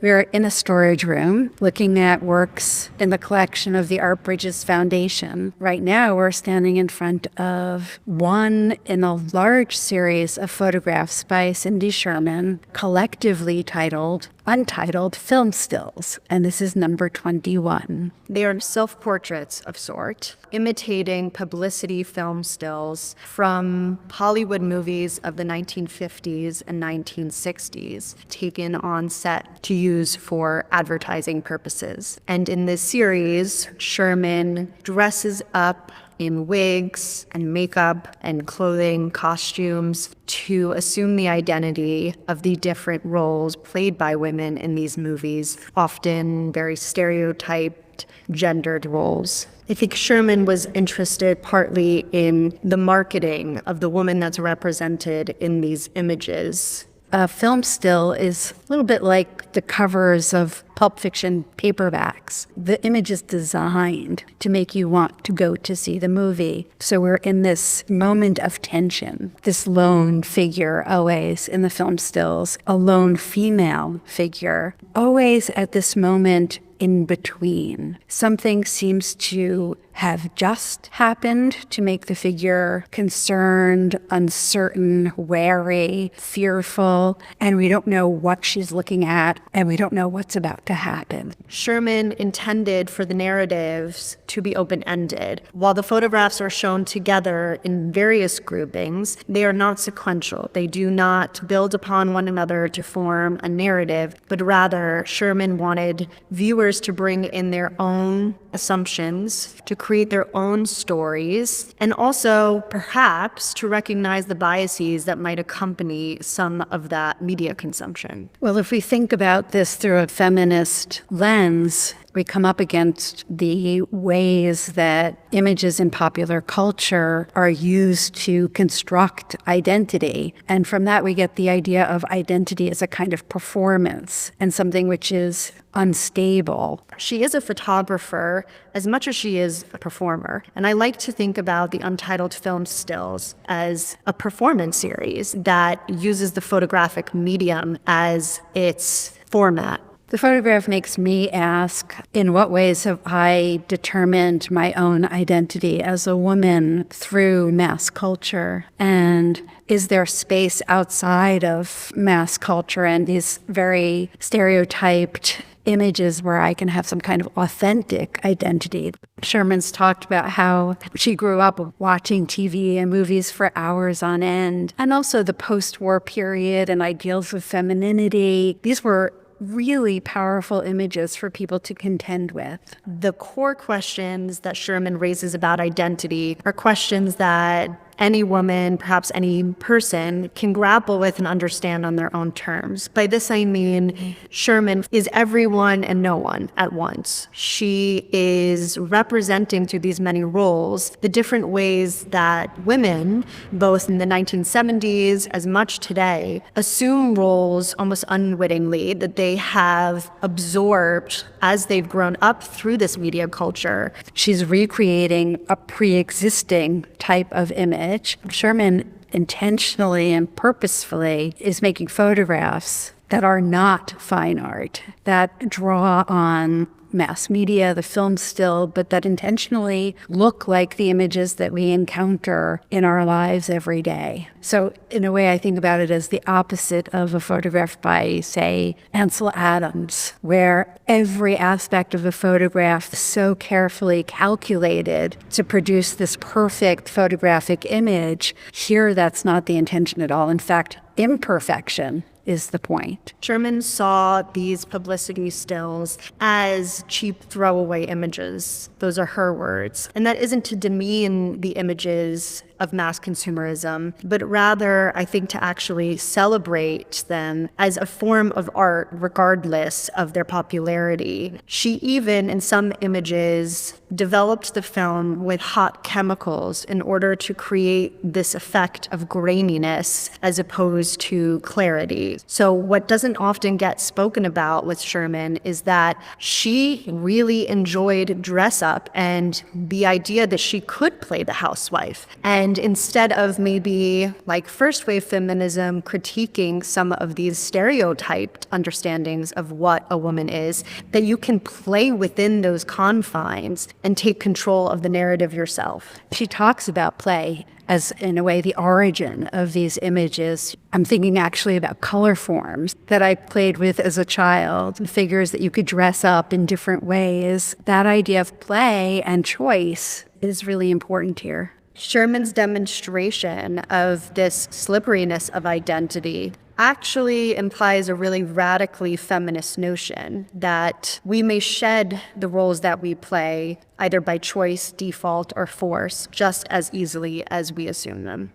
We're in a storage room looking at works in the collection of the Art Bridges Foundation. Right now, we're standing in front of one in a large series of photographs by Cindy Sherman, collectively titled Untitled Film Stills, and this is number 21. They are self-portraits of sort, imitating publicity film stills from Hollywood movies of the 1950s and 1960s, taken on set to use for advertising purposes. And in this series, Sherman dresses up in wigs and makeup and clothing, costumes, to assume the identity of the different roles played by women in these movies, often very stereotyped, gendered roles. I think Sherman was interested partly in the marketing of the woman that's represented in these images. A film still is a little bit like the covers of Pulp Fiction paperbacks. The image is designed to make you want to go to see the movie. So we're in this moment of tension. This lone figure always in the film stills, a lone female figure, always at this moment in between. Something seems to have just happened to make the figure concerned, uncertain, wary, fearful, and we don't know what she's looking at, and we don't know what's about to happen. Sherman intended for the narratives to be open-ended. While the photographs are shown together in various groupings, they are not sequential. They do not build upon one another to form a narrative, but rather Sherman wanted viewers to bring in their own assumptions, to create their own stories, and also perhaps to recognize the biases that might accompany some of that media consumption. Well, if we think about this through a feminist lens, we come up against the ways that images in popular culture are used to construct identity. And from that, we get the idea of identity as a kind of performance and something which is unstable. She is a photographer as much as she is a performer. And I like to think about the Untitled Film Stills as a performance series that uses the photographic medium as its format. The photograph makes me ask, in what ways have I determined my own identity as a woman through mass culture? And is there space outside of mass culture and these very stereotyped images where I can have some kind of authentic identity? Sherman's talked about how she grew up watching TV and movies for hours on end, and also the post-war period and ideals of femininity. These were really powerful images for people to contend with. The core questions that Sherman raises about identity are questions that any woman, perhaps any person, can grapple with and understand on their own terms. By this I mean Sherman is everyone and no one at once. She is representing through these many roles the different ways that women, both in the 1970s as much today, assume roles almost unwittingly that they have absorbed as they've grown up through this media culture. She's recreating a pre-existing type of image. Sherman intentionally and purposefully is making photographs that are not fine art, that draw on mass media, the film still, but that intentionally look like the images that we encounter in our lives every day. So in a way, I think about it as the opposite of a photograph by, say, Ansel Adams, where every aspect of the photograph is so carefully calculated to produce this perfect photographic image. Here, that's not the intention at all. In fact, imperfection is the point. Sherman saw these publicity stills as cheap throwaway images. Those are her words. And that isn't to demean the images of mass consumerism, but rather, I think, to actually celebrate them as a form of art regardless of their popularity. She even, in some images, developed the film with hot chemicals in order to create this effect of graininess as opposed to clarity. So what doesn't often get spoken about with Sherman is that she really enjoyed dress up and the idea that she could play the housewife. And And instead of maybe like first wave feminism critiquing some of these stereotyped understandings of what a woman is, that you can play within those confines and take control of the narrative yourself. She talks about play as, in a way, the origin of these images. I'm thinking actually about color forms that I played with as a child, figures that you could dress up in different ways. That idea of play and choice is really important here. Sherman's demonstration of this slipperiness of identity actually implies a really radically feminist notion that we may shed the roles that we play either by choice, default, or force just as easily as we assume them.